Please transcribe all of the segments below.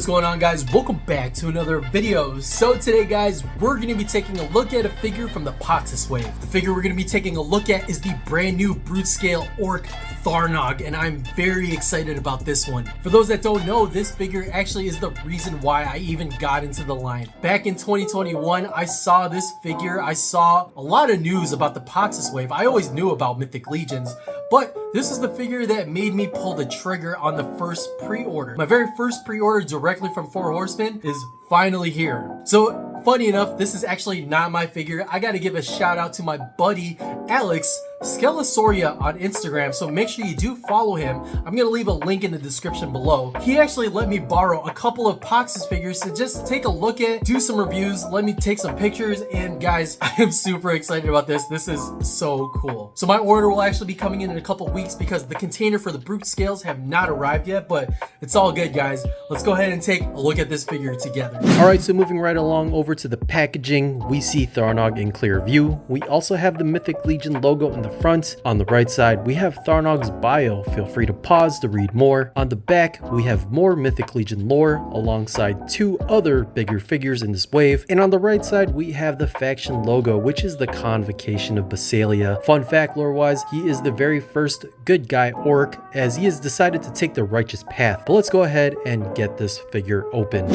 going on, guys? Welcome back to another video. So today, guys, we're going to be taking a look at a figure from the POXXUS wave. The figure we're going to be taking a look at is the brand new brute scale Orc Tharnog, and I'm very excited about this one. For those that don't know, this figure actually is the reason why I even got into the line. Back in 2021, I saw this figure. I saw a lot of news about the POXXUS wave. I always knew about Mythic Legions, but this is the figure that made me pull the trigger on the first pre-order. My very first pre-order directly from Horsemen is finally here. So funny enough, this is actually not my figure. I gotta give a shout out to my buddy Alex Skelisauria on Instagram, so make sure you do follow him. I'm gonna leave a link in the description below. He actually let me borrow a couple of POXXUS figures to just take a look at, do some reviews, let me take some pictures, and guys, I am super excited about this. This is so cool. So my order will actually be coming in a couple weeks because the container for the brute scales have not arrived yet, but it's all good, guys. Let's go ahead and take a look at this figure together. All right, so moving right along over to the packaging, we see Tharnog in clear view. We also have the Mythic Legion logo in the front. On the right side, we have Tharnog's bio. Feel free to pause to read more. On the back, we have more Mythic Legion lore alongside two other bigger figures in this wave. And on the right side, we have the faction logo, which is the Convocation of Basalia. Fun fact lore-wise, he is the very first good guy orc, as he has decided to take the righteous path. But let's go ahead and get this figure open.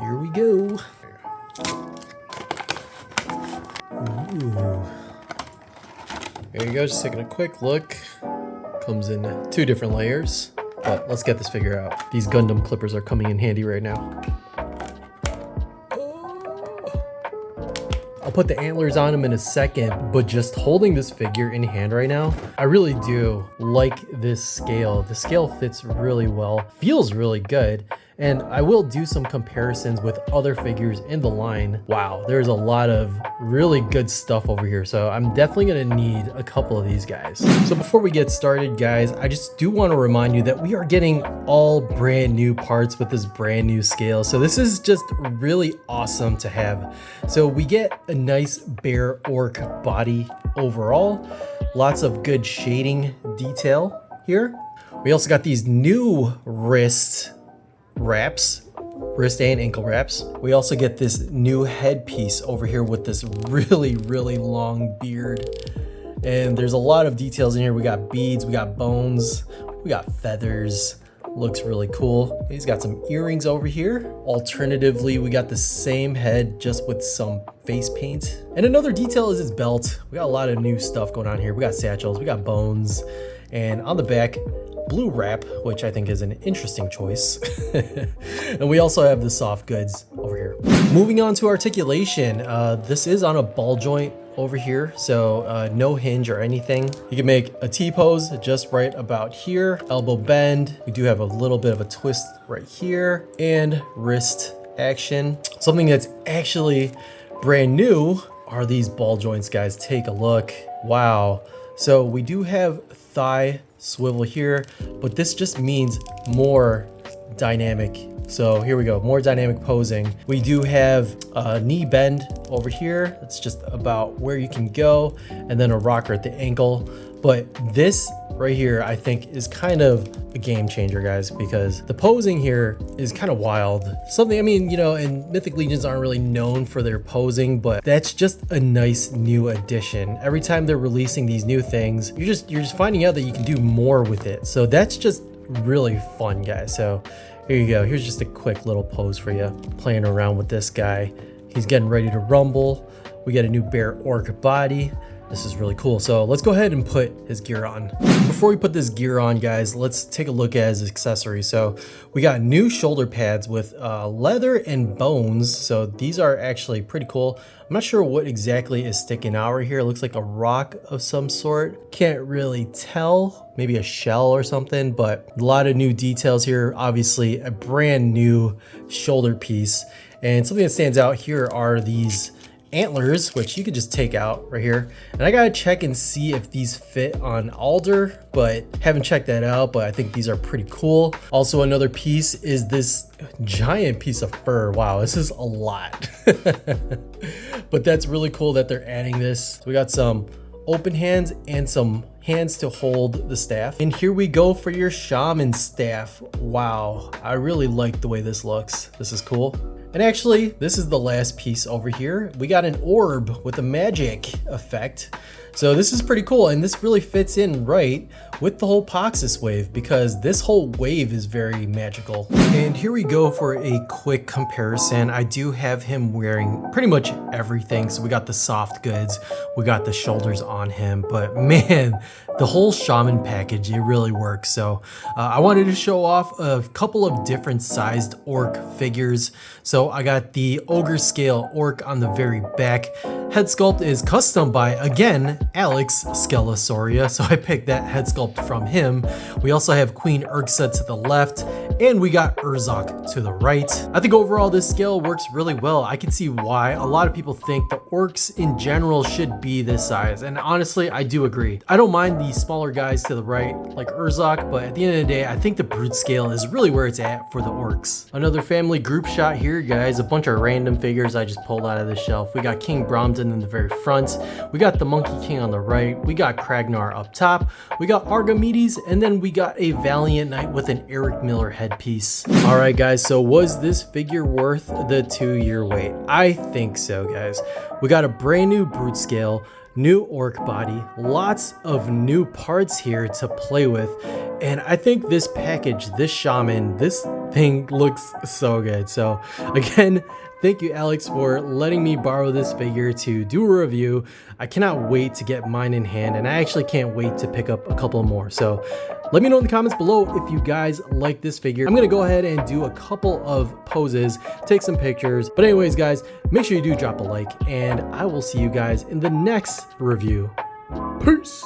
Here we go. Ooh. There you go, just taking a quick look. Comes in two different layers, but let's get this figure out. These Gundam clippers are coming in handy right now. I'll put the antlers on him in a second, but just holding this figure in hand right now, I really do like this scale. The scale fits really well, feels really good. And I will do some comparisons with other figures in the line. Wow, there's a lot of really good stuff over here. So I'm definitely gonna need a couple of these guys. So before we get started, guys, I just do want to remind you that we are getting all brand new parts with this brand new scale. So this is just really awesome to have. So we get a nice bear orc body overall. Lots of good shading detail here. We also got these new wrist wraps, wrist and ankle wraps. We also get this new headpiece over here with this really long beard, and there's a lot of details in here. We got beads, we got bones, we got feathers. Looks really cool. He's got some earrings over here. Alternatively, we got the same head just with some face paint. And another detail is his belt. We got a lot of new stuff going on here. We got satchels, we got bones, and on the back, blue wrap, which I think is an interesting choice. And we also have the soft goods over here. Moving on to articulation. This is on a ball joint over here, so no hinge or anything. You can make a T-pose just right about here. Elbow bend. We do have a little bit of a twist right here, and wrist action. Something that's actually brand new are these ball joints, guys. Take a look. Wow. So we do have thigh swivel here, but this just means more dynamic. So here we go, more dynamic posing. We do have a knee bend over here. That's just about where you can go, and then a rocker at the ankle. But this right here, I think, is kind of a game changer, guys, because the posing here is kind of wild. Something, I mean, you know, and Mythic Legions aren't really known for their posing, but that's just a nice new addition. Every time they're releasing these new things, you're just finding out that you can do more with it. So that's just really fun, guys. So here you go. Here's just a quick little pose for you, playing around with this guy. He's getting ready to rumble. We get a new bear orc body. This is really cool. So let's go ahead and put his gear on. Before we put this gear on, guys, let's take a look at his accessories. So we got new shoulder pads with leather and bones. So these are actually pretty cool. I'm not sure what exactly is sticking out right here. It looks like a rock of some sort. Can't really tell. Maybe a shell or something, but a lot of new details here. Obviously a brand new shoulder piece. And something that stands out here are these antlers, which you could just take out right here. And I gotta check and see if these fit on Alder, but haven't checked that out, but I think these are pretty cool. Also, another piece is this giant piece of fur. Wow, this is a lot. But that's really cool that they're adding this. So we got some open hands and some hands to hold the staff. And here we go for your shaman staff. Wow, I really like the way this looks. This is cool. And actually, this is the last piece over here. We got an orb with a magic effect. So this is pretty cool, and this really fits in right with the whole POXXUS wave because this whole wave is very magical. And here we go for a quick comparison. I do have him wearing pretty much everything. So we got the soft goods, we got the shoulders on him, but man, the whole shaman package, it really works. So I wanted to show off a couple of different sized orc figures. So I got the ogre scale orc on the very back. Head sculpt is custom by, again, Alex Skelasauria, so I picked that head sculpt from him. We also have Queen Urxa to the left, and we got Urzok to the right. I think overall this scale works really well. I can see why a lot of people think the orcs in general should be this size, and honestly, I do agree. I don't mind the smaller guys to the right, like Urzok, but at the end of the day, I think the brute scale is really where it's at for the orcs. Another family group shot here, guys. A bunch of random figures I just pulled out of the shelf. We got King Bromden in the very front. We got the Monkey King on the right. We got Kragnar up top. We got Archimedes, and then we got a Valiant Knight with an Eric Miller headpiece. All right, guys, so was this figure worth the 2-year wait? I think so, guys. We got a brand new brute scale, new orc body, lots of new parts here to play with, and I think this package, this shaman, this thing looks so good. So again, thank you, Alex, for letting me borrow this figure to do a review. I cannot wait to get mine in hand, and I actually can't wait to pick up a couple more. So let me know in the comments below if you guys like this figure. I'm gonna go ahead and do a couple of poses, take some pictures. But anyways, guys, make sure you do drop a like, and I will see you guys in the next review. Peace.